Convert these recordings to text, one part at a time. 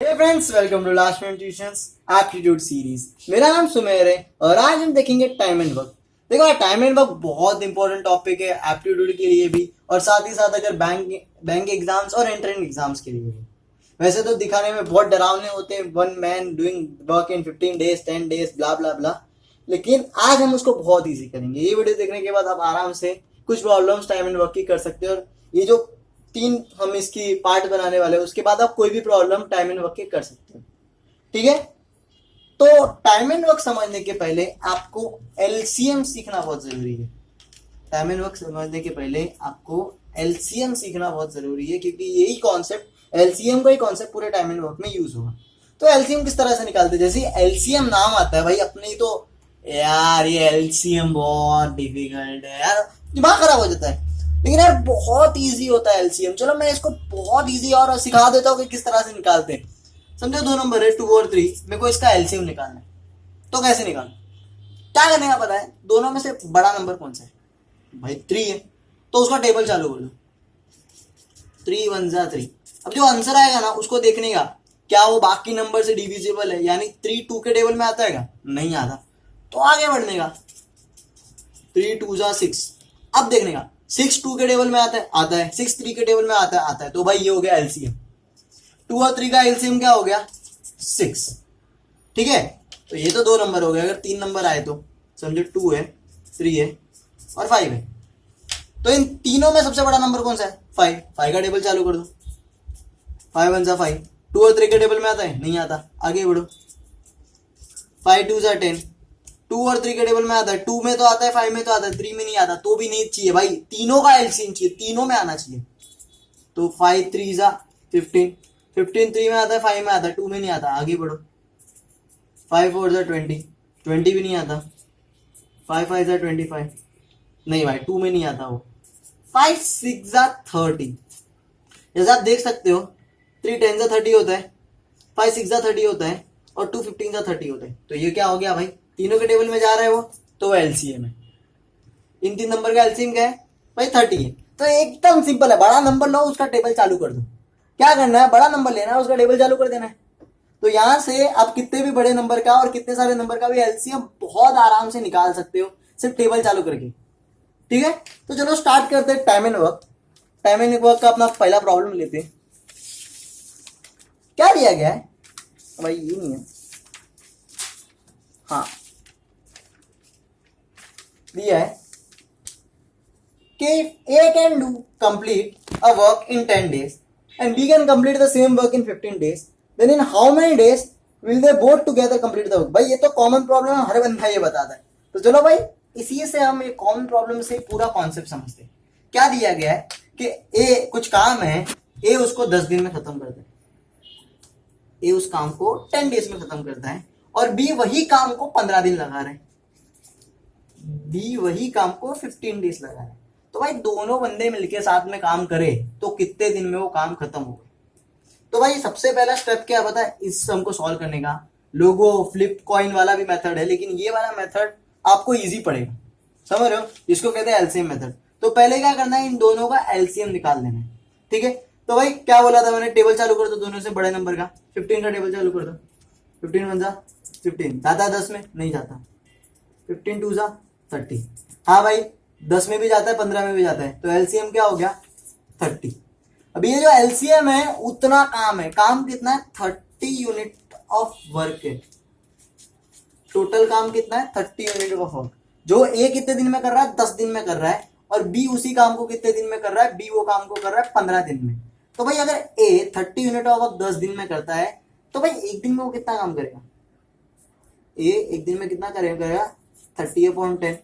Hey friends, welcome to last minute tuitions aptitude series. मेरा नाम सुमेर है और आज हम देखेंगे टाइम एंड वर्क। देखो, टाइम एंड वर्क बहुत इंपॉर्टेंट टॉपिक है एप्टीट्यूड के लिए भी, और साथ ही साथ अगर बैंक एग्जाम्स और एंट्रेंस एग्जाम्स के लिए भी। वैसे तो दिखाने में बहुत डरावने होते हैं, one man doing work in 15 days 10 days blah blah blah, लेकिन आज हम उसको बहुत ईजी करेंगे। ये वीडियो देखने के बाद आप आराम से कुछ प्रॉब्लम्स टाइम एंड वर्क की कर सकते हो, और ये जो तीन हम इसकी पार्ट बनाने वाले हैं उसके बाद आप कोई भी प्रॉब्लम टाइम एंड वर्क के कर सकते हो। ठीक है, तो टाइम एंड वर्क समझने के पहले आपको एलसीएम सीखना बहुत जरूरी है। टाइम एंड वर्क समझने के पहले आपको एलसीएम सीखना बहुत जरूरी है, क्योंकि यही कॉन्सेप्ट, एलसीएम का ही कॉन्सेप्ट पूरे टाइम एंड वर्क में यूज होगा। तो एलसीएम किस तरह से निकालते हैं? जैसे एलसीएम नाम आता है भाई अपने ही, तो यार ये एलसीएम बहुत डिफिकल्ट है यार, दिमाग खराब हो जाता है। लेकिन यार बहुत इजी होता है एलसीएम। चलो मैं इसको बहुत इजी और सिखा देता हूँ कि किस तरह से निकालते हैं। समझो दो नंबर है 2 और 3, मेरे को इसका एलसीएम निकालना है। तो कैसे निकालना, क्या करने का पता है? दोनों में से बड़ा नंबर कौन सा है? भाई 3 है, तो उसका टेबल चालू कर दो। 3 1 जा 3। अब जो आंसर आएगा ना उसको देखने का क्या वो बाकी नंबर से डिविजिबल है, यानी 3 2 के टेबल में आता है क्या? नहीं आता। तो आगे बढ़ने का 3 2 जा 6। अब देखने का 6 2 के टेबल में आता है 6 3 के टेबल में आता है। तो भाई ये हो गया एलसीएम। 2 और 3 का एलसीएम क्या हो गया? 6। ठीक है, तो ये तो 2 नंबर हो गए। अगर 3 नंबर आए तो समझो 2 है 3 है और 5 है। तो इन तीनों में सबसे बड़ा नंबर कौन सा है? 5। 5 का टेबल चालू कर दो। 5 1 जा 5। 2 और 3 के टेबल में आता है? नहीं आता। आगे बढ़ो। 5 2 जा 10। 2 और 3 के टेबल में आता है, 2 में तो आता है, 5 में तो आता है, 3 में नहीं आता। तो भी नहीं चाहिए भाई, तीनों का एलसीएम चाहिए, तीनों में आना चाहिए। तो 5 3 जा 15। 15 3 में आता है, 5 में आता है, 2 में नहीं आता। आगे बढ़ो। 5 4 जा 20। 20 भी नहीं आता। 5 5 जा 25। नहीं भाई, 2 में नहीं आता वो। 5 6 जा 30। जैसे आप देख सकते हो 3 10 जा 30 होता है, 5 6 जा 30 होता है, और 2 15 जा 30 होता है। तो ये क्या हो गया भाई? तीनों के टेबल में जा रहा है वो, तो वो एलसीएम है। इन 3 नंबर का एलसीएम क्या है भाई? 30 है। तो एकदम सिंपल है, बड़ा नंबर लो उसका टेबल चालू कर दो। क्या करना है? बड़ा नंबर लेना है, उसका टेबल चालू कर देना है। तो यहां से आप कितने भी बड़े नंबर का और कितने सारे नंबर का भी एलसीएम बहुत आराम से निकाल सकते हो, सिर्फ टेबल चालू करके। ठीक है, तो चलो स्टार्ट करते हैं time and work. Time and work का अपना पहला प्रॉब्लम लेते हैं। क्या दिया गया है भाई? ये नहीं है, हाँ दिया है कि A can do complete a work in 10 days and B can complete the same work in 15 days, then in how many days will they both together complete the work? भाई ये तो कॉमन प्रॉब्लम है, हर बंदा ये बताता है। तो चलो भाई इसी से हम एक कॉमन प्रॉब्लम से पूरा कॉन्सेप्ट समझते हैं। क्या दिया गया है कि A कुछ काम है, A उसको 10 दिन में खत्म करता है। A उस काम को 10 डेज में खत्म करता है, और B वही काम को 15 दिन लगा रहे हैं। बी वही काम को 15 डेज लगा है। तो भाई दोनों बंदे मिलके साथ में काम करे तो कितने दिन में वो काम खत्म हो गए? तो भाई सबसे पहला स्टेप क्या पता है इस सम को सॉल्व करने का? लोगो फ्लिप कॉइन वाला भी मेथड है, लेकिन ये वाला मेथड आपको इजी पड़ेगा। समझ रहे हो? इसको कहते हैं एलसीएम मेथड। तो पहले क्या करना है, इन दोनों का एलसीएम निकाल लेना है। ठीक है, तो भाई क्या बोला था मैंने? टेबल चालू कर दो दोनों से बड़े नंबर का। 15 का टेबल चालू कर दो। 15 1 जा 15, जाता है 10 में? नहीं जाता। 15 2 जा 30। हाँ भाई 10 में भी जाता है, 15 में भी जाता है। तो एलसीएम क्या हो गया? 30। अभी ये जो एलसीएम है उतना काम है। काम कितना है? 30 यूनिट ऑफ वर्क है। टोटल काम कितना है? 30 यूनिट ऑफ वर्क। जो ए कितने दिन में कर रहा है? 10 दिन में कर रहा है। और बी उसी काम को कितने दिन में कर रहा है? बी वो काम को कर रहा है 15 दिन में। तो भाई अगर ए 30 यूनिट ऑफ वर्क 10 दिन में करता है, तो भाई एक दिन में वो कितना काम करेगा? ए एक दिन में कितना करेगा? 30/10,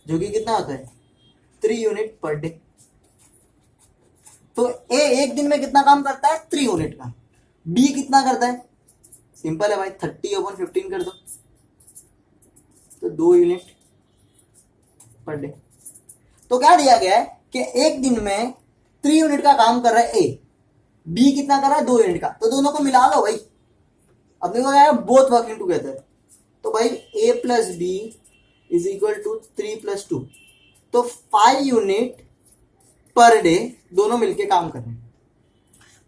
जो कि कितना होता है? 3 यूनिट पर डे। तो ए एक दिन में कितना काम करता है? 3 यूनिट का। बी कितना करता है? सिंपल है भाई, 30/15 कर दो, तो 2 यूनिट पर डे। तो क्या दिया गया है कि एक दिन में 3 यूनिट का काम कर रहा है ए, बी कितना कर रहा है? 2 यूनिट का। तो दोनों को मिला लो भाई। अपने को क्या है? Both working together. तो भाई A plus B is equal to 3 + 2, तो 5 यूनिट पर डे दोनों मिलके काम कर रहे हैं।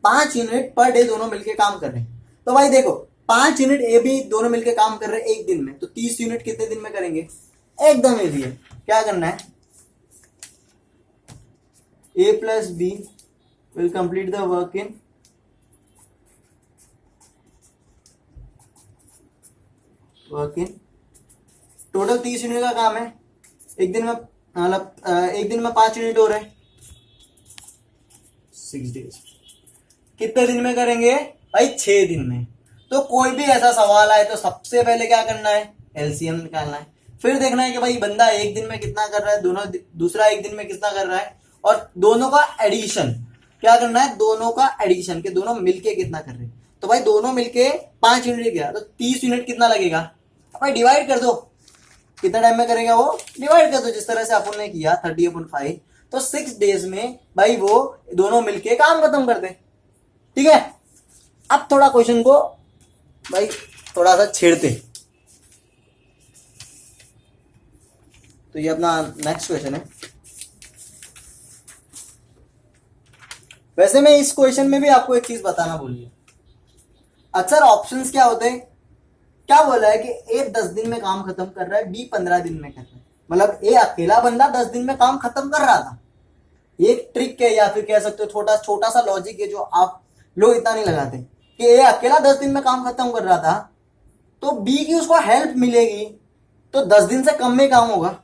5 यूनिट पर डे दोनों मिलके काम कर रहे हैं। तो भाई देखो 5 यूनिट ए बी दोनों मिलकर काम कर रहे हैं एक दिन में, तो 30 यूनिट कितने दिन में करेंगे? एकदम इजी है। क्या करना है? A plus B will complete the work in total 30 unit का काम है। एक दिन में मतलब एक दिन में 5 यूनिट हो रहे हैं, 6 डेज। कितने दिन में करेंगे भाई? 6 दिन में। तो कोई भी ऐसा सवाल आए तो सबसे पहले क्या करना है? एलसीएम निकालना है। फिर देखना है कि भाई बंदा एक दिन में कितना कर रहा है, दोनों दूसरा एक दिन में कितना कर रहा है, और दोनों का एडिशन क्या करना है? दोनों का एडिशन के दोनों मिलके कितना कर रहे हैं। तो भाई दोनों मिलके 5 यूनिट गया तो 30 यूनिट कितना लगेगा? भाई डिवाइड कर दो, कितना टाइम में करेगा वो? डिवाइड कर दो जिस तरह से अपन ने किया 30/5। तो 6 डेज में भाई वो दोनों मिलके काम खत्म कर दे। ठीक है, अब थोड़ा क्वेश्चन को भाई थोड़ा सा छेड़ते। तो ये अपना नेक्स्ट क्वेश्चन है। वैसे मैं इस क्वेश्चन में भी आपको एक चीज बताना भूल गया। अक्सर ऑप्शंस क्या होते हैं, क्या बोला है कि ए 10 दिन में काम खत्म कर रहा है, बी 15 दिन में कर रहा है। मतलब ए अकेला बंदा 10 दिन में काम खत्म कर रहा था। एक ट्रिक है या फिर कह सकते हो छोटा छोटा सा लॉजिक है जो आप लोग इतना नहीं लगाते कि ए अकेला 10 दिन में काम खत्म कर रहा था, तो बी की उसको हेल्प मिलेगी तो 10 दिन से कम में काम होगा।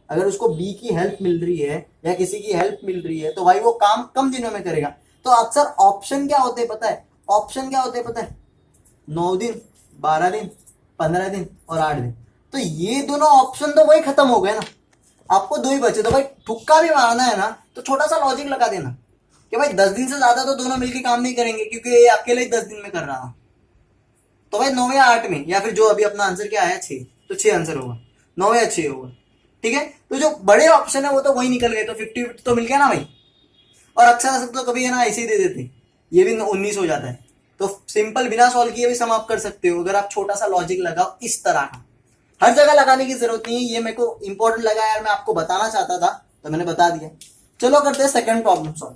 अगर उसको बी की हेल्प मिल रही है या किसी की हेल्प मिल रही है तो भाई वो काम कम दिनों में करेगा। तो अक्सर ऑप्शन क्या होते हैं पता है? ऑप्शन क्या होते हैं पता है? 9 दिन, 12 दिन, 15 दिन और 8 दिन। तो ये दोनों ऑप्शन तो वही खत्म हो गए ना, आपको 2 ही बचे। तो भाई तुक्का भी मारना है ना तो छोटा सा लॉजिक लगा देना कि भाई 10 दिन से ज्यादा तो दोनों मिलकर काम नहीं करेंगे क्योंकि ये अकेले ही 10 दिन में कर रहा था। तो भाई 9 या 8 में, या फिर जो अभी अपना आंसर क्या आया 6, तो 6 आंसर होगा, 9 या 6 होगा। ठीक है, तो जो बड़े ऑप्शन है वो तो वही निकल गए, तो 50 तो मिल गया ना भाई। और अक्सर तो कभी है ना ऐसे ही दे देते, ये भी 19 हो जाता है। तो सिंपल बिना सॉल्व किए भी समाप्त कर सकते हो अगर आप छोटा सा लॉजिक लगाओ इस तरह का। हर जगह लगाने की जरूरत नहीं है, ये मेरे को इंपॉर्टेंट लगा यार, मैं आपको बताना चाहता था तो मैंने बता दिया। चलो करते हैं सेकंड प्रॉब्लम सॉल्व।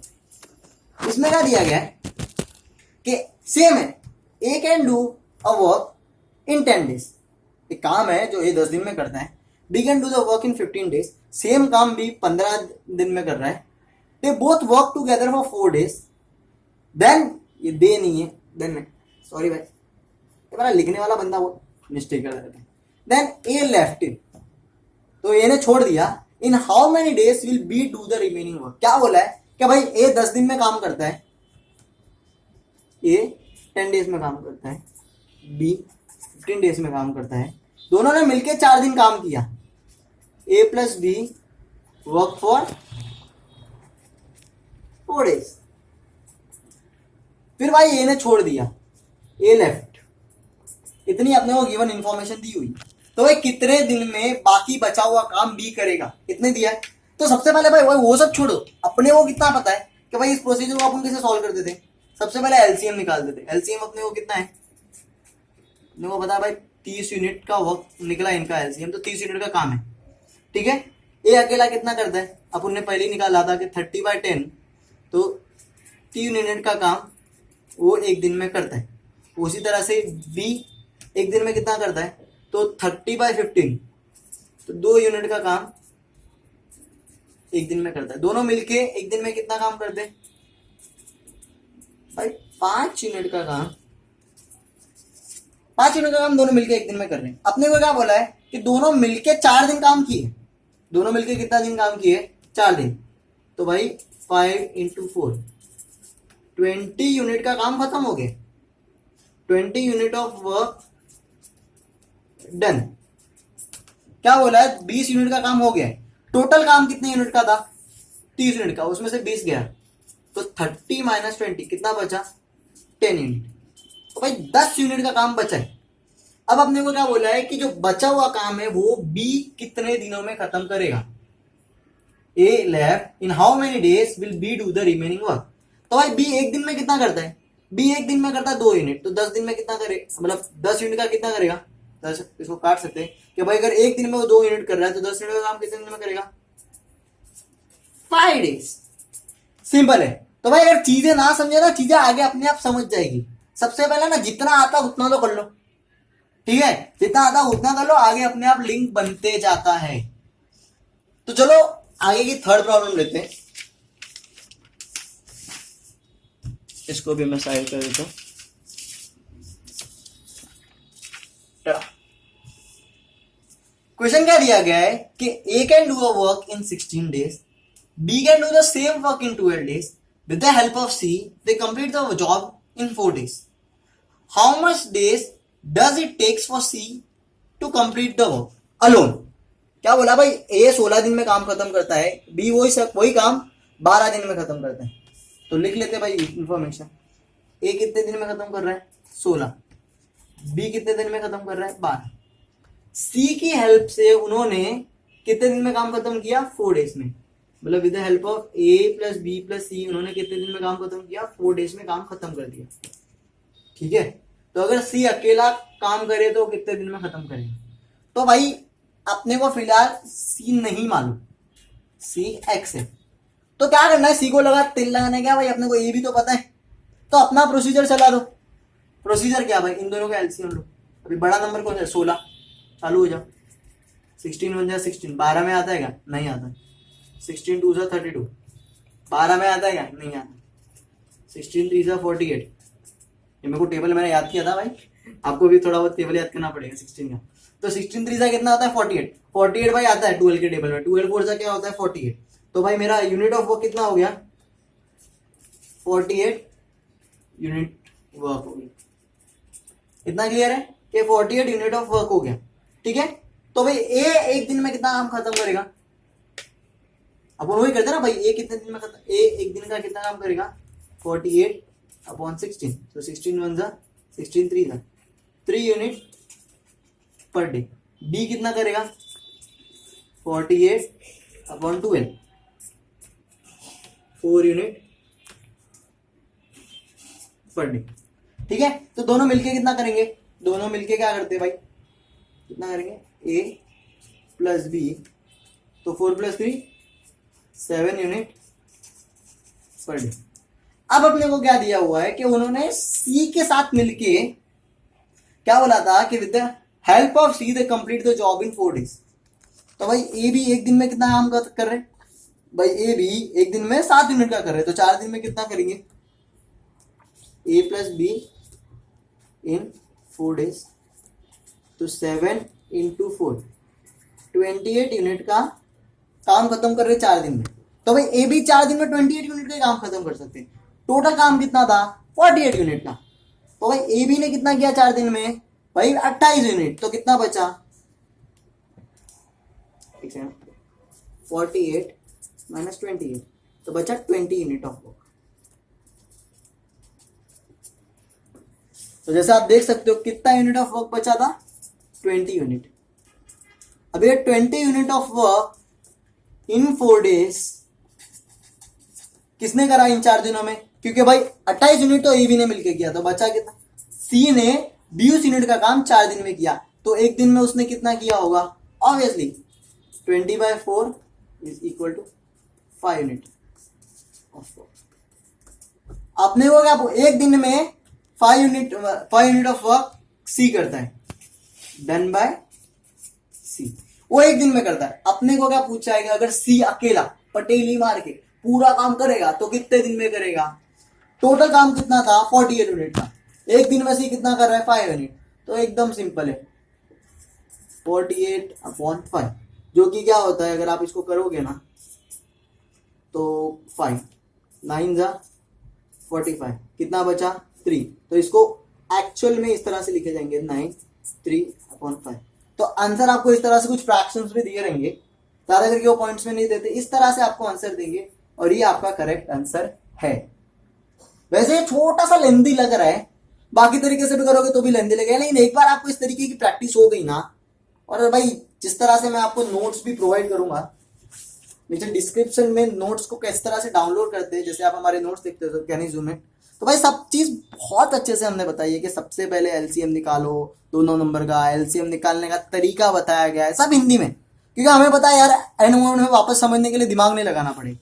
इसमें क्या दिया गया है कि सेम है, A can do a work in 10 days. एक काम है जो ए 10 दिन में करता है, B can do the work in 15 days. Same काम बी 15 दिन में कर रहा है। They both work together for 4 days. Then, ये दे नहीं है, देन सॉरी भाई, ये मेरा लिखने वाला बंदा वो मिस्टेक कर देता है। देन ए लेफ्ट इट, तो ए ने छोड़ दिया। इन how many days will B do the remaining work. क्या बोला है कि भाई ए 10 दिन में काम करता है, ए 10 डेज में काम करता है, बी 15 डेज में काम करता है। दोनों ने मिलकर 4 दिन काम किया। A plus B work for 4 days. फिर भाई ए ने छोड़ दिया, ए लेफ्ट। इतनी अपने को गिवन इंफॉर्मेशन दी हुई, तो भाई कितने दिन में बाकी बचा हुआ काम बी करेगा, इतने दिया है। तो सबसे पहले भाई वो सब छोड़ो, अपने को कितना पता है कि भाई इस प्रोसीजर को अपन कैसे सॉल्व करते थे। सबसे पहले एलसीएम निकाल देते। एलसीएम अपने को कितना है, अपने को पता भाई 30 यूनिट का वर्क निकला इनका एलसीएम, तो 30 यूनिट का काम है। ठीक है, ए अकेला कितना करता है, अपन ने पहले ही निकाला था कि 30/10, तो 3 यूनिट का काम वो एक दिन में करता है। उसी तरह से बी एक दिन में कितना करता है, तो 30/15, तो 2 यूनिट का काम एक दिन में करता है। दोनों मिलके एक दिन में कितना काम करते हैं भाई? 5 यूनिट का काम। 5 यूनिट का काम दोनों मिलके एक दिन में कर रहे हैं। अपने को क्या बोला है कि दोनों मिलके 4 दिन काम किए। दोनों मिलके कितना दिन काम किए? 4 दिन। तो भाई 5 × 4, 20 यूनिट का काम खत्म हो गया। 20 यूनिट ऑफ वर्क डन। क्या बोला है? 20 यूनिट का काम हो गया। टोटल काम कितने यूनिट का था? 30 यूनिट का, उसमें से 20 गया, तो 30 - 20 कितना बचा? 10 यूनिट। तो भाई 10 यूनिट का काम बचा है। अब अपने को क्या बोला है कि जो बचा हुआ काम है वो बी कितने दिनों में खत्म करेगा। A left in how many days will B do the remaining work. तो भाई बी एक दिन में कितना करता है? बी एक दिन में करता है 2 यूनिट, तो 10 दिन में कितना करे, मतलब 10 यूनिट का कितना करेगा? 10, इसको काट सकते हैं कि भाई अगर एक दिन में वो 2 यूनिट कर रहा है तो 10 यूनिट का काम कितने दिन में करेगा? 5 डेज। सिंपल है। तो भाई अगर चीजें ना समझे ना, चीजें आगे अपने आप समझ जाएगी। सबसे पहले ना जितना आता उतना तो कर लो, ठीक है, जितना आता उतना कर लो, आगे अपने आप लिंक बनते जाता है। तो चलो आगे की थर्ड प्रॉब्लम लेते हैं, इसको भी मैं साइड कर देता हूं। क्वेश्चन क्या दिया गया है कि A can do a work in 16 days, B can do the same work in 12 days, with the help of C they complete the job in 4 days. How much days does it takes for C to complete the work alone? क्या बोला भाई, A 16 दिन में काम खत्म करता है, B वही काम 12 दिन में खत्म करता है। तो लिख लेते भाई इंफॉर्मेशन, A कितने दिन में खत्म कर रहा है 16, B कितने दिन में खत्म कर रहा है 12। C की हेल्प से उन्होंने कितने दिन में काम खत्म किया 4 days में, मतलब with the help of A plus B plus C उन्होंने कितने दिन में काम खत्म किया 4 days में काम खत्म कर दिया, ठीक है। तो अगर C अकेला काम करे तो कितने दिन में खत्म करेगा, तो भाई अपने को फिलहाल C नहीं मालूम, C X है, तो क्या करना है, C को लगा तिल लगाने क्या भाई, अपने को A भी तो पता है, तो अपना प्रोसीजर चला दो। प्रोसीजर क्या भाई, इन दोनों का एलसीएम लो, अभी बड़ा नंबर कौन सा 16, चालू हो जाओ, 16 1 16, 12 में आता है क्या, नहीं आता, 16 2 32, 12 में आता है क्या, नहीं आता, 16 3 48, ये मेरे को टेबल मैंने याद किया था भाई, आपको भी थोड़ा बहुत टेबल याद करना पड़ेगा 16 का। तो 16 3 कितना आता है 48, 48 भाई आता है 12 के टेबल में, 12 4 क्या होता है 48, तो भाई मेरा यूनिट ऑफ वर्क कितना हो गया 48 यूनिट वर्क हो गया, इतना क्लियर है कि 48 यूनिट ऑफ वर्क हो गया, ठीक है। तो भाई ए एक दिन में कितना काम खत्म करेगा, अब वही करते ना भाई, ए कितने दिन में खत्म, ए एक दिन का कितना काम करेगा 48/16, तो 16 1 16 3 यूनिट पर डे। बी कितना करेगा 48/12, 4 यूनिट पर डे, ठीक है। तो दोनों मिलके कितना करेंगे, दोनों मिलके क्या करते हैं भाई, कितना करेंगे A प्लस B, तो 4 + 3 7 यूनिट पर डे। अब अपने को क्या दिया हुआ है कि उन्होंने C के साथ मिलके क्या बोला था कि with the help of C they complete the job in 4 days। तो भाई A भी एक दिन में कितना काम कर रहे हैं भाई, A भी एक दिन में 7 यूनिट का कर रहे हैं, तो 4 दिन में कितना करेंगे A plus B in 4 days, तो 7 × 4 28 यूनिट का काम खत्म कर रहे 4 दिन में। तो भाई ए भी 4 दिन में 28 यूनिट का काम खत्म कर सकते हैं। टोटल काम कितना था 48 यूनिट का, तो भाई ए बी ने कितना किया 4 दिन में भाई 28 यूनिट, तो कितना बचा 48 - 28, तो बचा 20 यूनिट ऑफ वर्क। तो जैसे आप देख सकते हो कितना यूनिट ऑफ वर्क बचा था 20 यूनिट। अब ये 20 unit of work in 4 days किसने करा इन 4 दिनों में, क्योंकि भाई 28 यूनिट तो ए बी ने मिलकर किया, तो बचा कितना, सी ने 20 यूनिट का काम 4 दिन में किया, तो एक दिन में उसने कितना किया होगा, ऑब्वियसली 20/4 = 5 यूनिट ऑफ वर्क। अपने को क्या एक दिन में 5 यूनिट ऑफ वर्क सी करता है, डन बाय सी, वो एक दिन में करता है। अपने को क्या पूछा है कि अगर सी अकेला पटेली मार के पूरा काम करेगा तो कितने दिन में करेगा, टोटल काम कितना था 48 यूनिट का, एक दिन में सी कितना कर रहा है 5 यूनिट, तो एकदम सिंपल है 48/5, जो कि क्या होता है अगर आप इसको करोगे ना तो 5 9 × 45, कितना बचा 3, तो इसको एक्चुअल में इस तरह से लिखे जाएंगे 9 3/5। तो आंसर आपको इस तरह से कुछ फ्रैक्शंस में दिए रहेंगे, ज्यादा करके वो पॉइंट्स में नहीं देते, इस तरह से आपको आंसर देंगे और ये आपका करेक्ट आंसर है। वैसे छोटा सा लेंदी लग रहा है, बाकी तरीके से भी करोगे तो भी लेंदी लगेगा, लेकिन एक बार आपको इस तरीके की प्रैक्टिस हो गई ना, और भाई जिस तरह से मैं आपको नोट्स भी प्रोवाइड करूंगा नीचे डिस्क्रिप्शन में, नोट्स को किस तरह से डाउनलोड करते हैं, जैसे आप हमारे नोट्स देखते हो कैनिज्म में, तो भाई सब चीज बहुत अच्छे से हमने बताई है कि सबसे पहले एलसीएम निकालो, दोनों नंबर का एलसीएम निकालने का तरीका बताया गया है, सब हिंदी में, क्योंकि हमें पता है यार एंड मोमेंट में वापस समझने के लिए दिमाग नहीं लगाना पड़ेगा।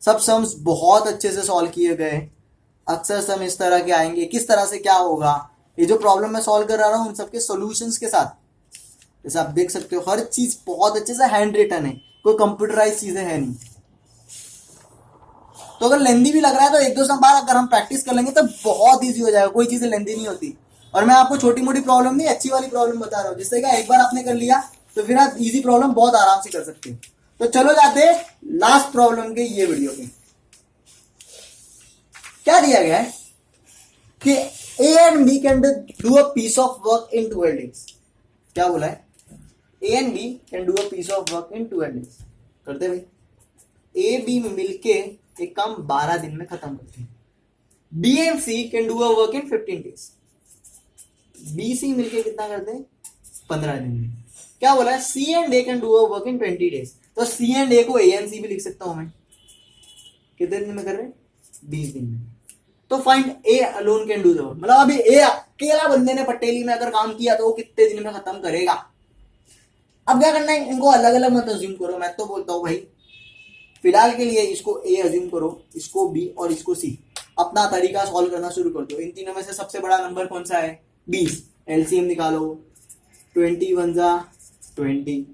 सब सम्स बहुत अच्छे से सॉल्व किए गए, अक्सर सम इस तरह के आएंगे, किस तरह से क्या होगा, ये जो प्रॉब्लम मैं सॉल्व कर रहा हूँ उन सबके सॉल्यूशंस के साथ। जैसे आप देख सकते हो हर चीज बहुत अच्छे से हैंड रिटन है, कोई कंप्यूटराइज चीजें है नहीं। तो अगर लेंदी भी लग रहा है तो एक दो बार अगर हम प्रैक्टिस कर लेंगे तो बहुत ईजी हो जाएगा, कोई चीजें लेंदी नहीं होती। और मैं आपको छोटी मोटी प्रॉब्लम नहीं, अच्छी वाली प्रॉब्लम बता रहा हूँ, जिससे क्या एक बार आपने कर लिया तो फिर आप इजी प्रॉब्लम बहुत आराम से कर सकते हो। तो चलो जाते लास्ट प्रॉब्लम के ये वीडियो में। क्या दिया गया है कि A and B can do a piece of work in 12 days। क्या बोला है? A and B can do a piece of work in 12 days। करते भाई, A B मिलके एक काम 12 दिन में खत्म करते हैं। B and C can do a work in 15 days। B C मिलके कितना करते हैं? 15 दिन में। क्या बोला है? C and A can do a work in 20 days। तो C and A को A and C भी लिख सकता हूं मैं। कितने दिन में कर रहे हैं? 20 दिन में। तो find A alone can do the work, मतलब अभी ए अकेला बंदे ने पटेली में अगर काम किया तो वो कितने दिन में खत्म करेगा। अब क्या करना है, इनको अलग अलग मत अज्यूम करो। मैं तो बोलता हूँ भाई फिलहाल के लिए इसको ए अज्यूम करो, इसको बी और इसको सी। अपना तरीका सॉल्व करना शुरू कर दो। इन तीनों में से सबसे बड़ा नंबर कौन सा है? 20। एलसीएम निकालो, 20 1 जा 20।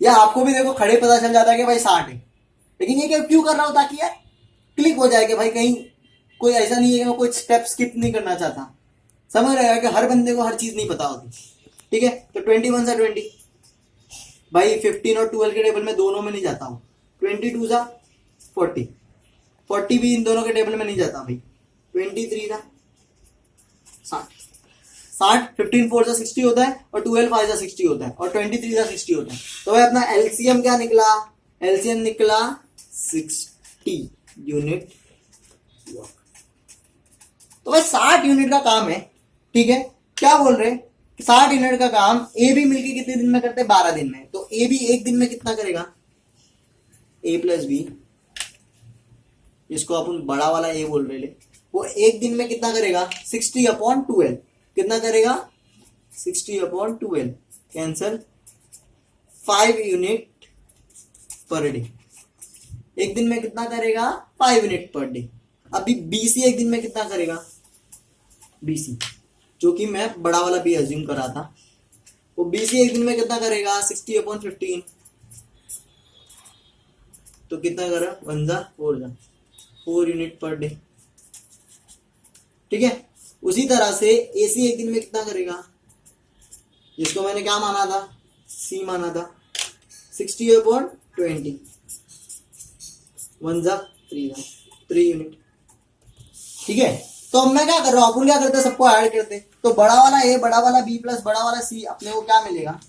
या आपको भी देखो खड़े पता चल जाता है कि भाई 60 है, लेकिन ये क्यों कर रहा हूं? ताकि यार क्लिक हो जाए कि भाई कहीं कोई ऐसा नहीं है कि मैं कोई स्टेप स्किप नहीं करना चाहता। समझ रहेगा कि हर बंदे को हर चीज नहीं पता होती। ठीक है, तो 21 सा 20 भाई, 15 और 12 के टेबल में दोनों में नहीं जाता हूँ। 22 सा 40, 40 भी इन दोनों के टेबल में नहीं जाता भाई। 23 सा 60, 15 4 सा 60 होता है और 12 5 सा 60 होता है और 23 सा 60 होता है। तो भाई अपना एलसीएम क्या निकला? एलसीएम निकला 60 यूनिट। तो भाई 60 यूनिट का काम है। ठीक है, क्या बोल रहे हैं? 60 यूनिट का काम ए भी मिलके कितने दिन में करते हैं? 12 दिन में। तो ए भी एक दिन में कितना करेगा? ए प्लस बी, जिसको अपन बड़ा वाला ए बोल रहे ले, वो एक दिन में कितना करेगा? 60/12। कितना करेगा? 60/12 कैंसल। 5 unit per day. एक दिन में कितना करेगा? 5 यूनिट पर डे। अभी बीसी एक दिन में कितना करेगा? बीसी, जो कि मैं बड़ा वाला भी अज्यूम करा था, वो बीसी एक दिन में कितना करेगा? 60/15। तो कितना करा? 1 जा 4 जा 4 यूनिट पर डे। ठीक है, उसी तरह से एसी एक दिन में कितना करेगा? जिसको मैंने क्या माना था? सी माना था। 60/20, 1 जा 3 यूनिट। ठीक है, तो अब मैं क्या कर रहा हूं? अपन क्या करते हैं? सबको ऐड करते हैं। तो बड़ा वाला ए, बड़ा वाला बी प्लस बड़ा वाला सी, अपने को क्या मिलेगा?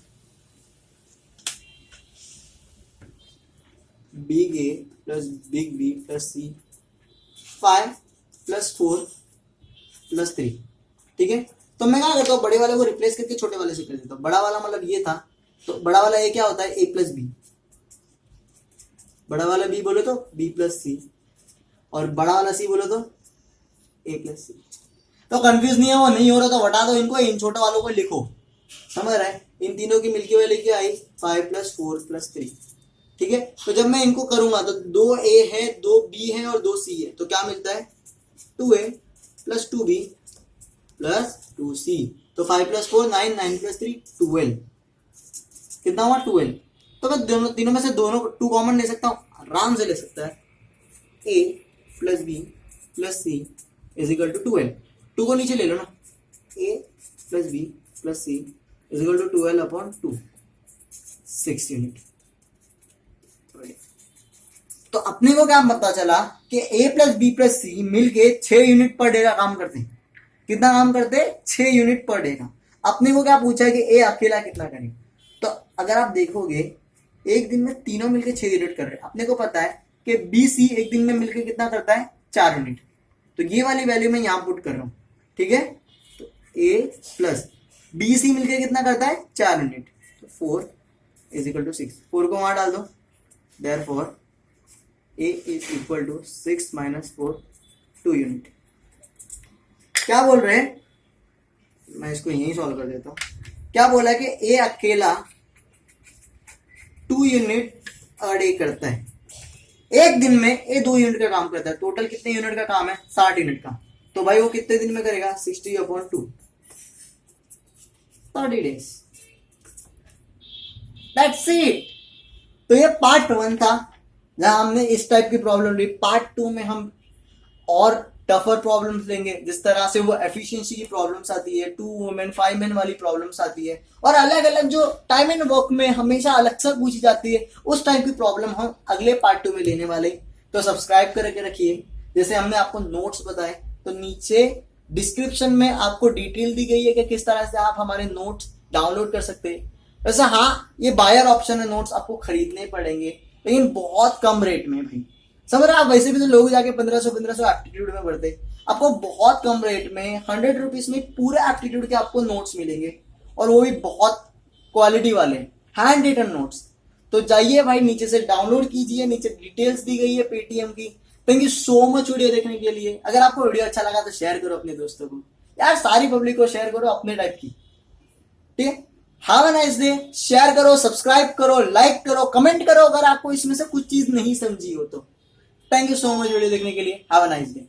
बिग ए प्लस बिग बी प्लस सी, 5 + 4 + 3। ठीक है, तो मैं क्या करता हूँ? बड़े वाले को रिप्लेस करके छोटे वाले से कर देता हूँ। बड़ा वाला मतलब ये था, तो बड़ा वाला ए क्या होता है? A plus B. बड़ा वाला बी बोलो तो बी प्लस सी, और बड़ा वाला सी बोलो तो ए प्लस सी। तो कंफ्यूज नहीं है, वो नहीं हो रहा तो हटा दो इनको, इन छोटे वालों को लिखो। समझ रहा है? इन तीनों की मिलकी वाली क्या आई? 5 + 4 + 3। ठीक है, तो जब मैं इनको करूंगा तो 2 ए है, 2 बी है और 2 सी है, तो क्या मिलता है? 2a + 2b + 2c। तो 5 + 4 9, 9 + 3 12। कितना हुआ? 12। तो मैं दोनों तीनों में से दोनों 2 कॉमन ले सकता हूँ, आराम से ले सकता है। a + b + c = 12। 2 को नीचे ले लो ना। a + b + c = 12/2, 6 unit. तो अपने को क्या पता चला कि a + b + c मिलके 6 यूनिट पर डे का काम करते हैं। कितना काम करते हैं? 6 यूनिट पर डे का। अपने को क्या पूछा है कि a अकेला कितना करेगा? तो अगर आप देखोगे एक दिन में तीनों मिलके 6 यूनिट कर रहे हैं। अपने को पता है कि बी सी एक दिन में मिलके कितना करता है? 4 यूनिट। तो ये वाली वैल्यू मैं यहाँ पुट कर रहा हूँ। ठीक है, तो a + बी सी मिलके कितना करता है? 4 यूनिट। तो 4 = 6। 4 को वहां डाल दो। Therefore a = 6 - 4 2 unit. क्या बोल रहे हैं? मैं इसको यहीं सॉल्व कर देता हूँ। क्या बोला कि ए अकेला 2 यूनिट अ डे करता है। एक दिन में ए 2 यूनिट का काम करता है। टोटल कितने यूनिट का काम है? 60 यूनिट का। तो भाई वो कितने दिन में करेगा? 60/2, 30 days। That's it. तो ये पार्ट 1 था जहां हमने इस टाइप की प्रॉब्लम ली। पार्ट 2 में हम और टफर प्रॉब्लम्स लेंगे, जिस तरह से वो एफिशिएंसी की प्रॉब्लम्स आती है, 2 वुमेन 5 men वाली प्रॉब्लम्स आती है, और अलग अलग जो टाइम एंड वर्क में हमेशा अलग से पूछी जाती है, उस टाइप की प्रॉब्लम हम अगले पार्ट 2 में लेने वाले। तो सब्सक्राइब करके रखिए। जैसे हमने आपको नोट्स बताए, तो नीचे डिस्क्रिप्शन में आपको डिटेल दी गई है कि किस तरह से आप हमारे नोट्स डाउनलोड कर सकते हैं। वैसे हाँ, ये बायर ऑप्शन है, नोट्स आपको खरीदने पड़ेंगे, लेकिन बहुत कम रेट में भाई। समझ रहे आप? वैसे भी तो लोग जाके 1500 एप्टीट्यूड में पढ़ते, आपको बहुत कम रेट में 100 रुपीज में पूरे एप्टीट्यूड के आपको नोट्स मिलेंगे, और वो भी बहुत क्वालिटी वाले हैंड रिटन नोट्स। तो जाइए भाई, नीचे से डाउनलोड कीजिए, नीचे डिटेल्स दी गई है पेटीएम की। Thank you so much video देखने के लिए। अगर आपको वीडियो अच्छा लगा तो शेयर करो अपने दोस्तों को, यार सारी पब्लिक को शेयर करो अपने टाइप की, ठीक है? Have a nice day. Share करो, सब्सक्राइब करो, लाइक करो, कमेंट करो अगर आपको इसमें से कुछ चीज नहीं समझी हो तो। Thank you so much video देखने के लिए। Have a nice day.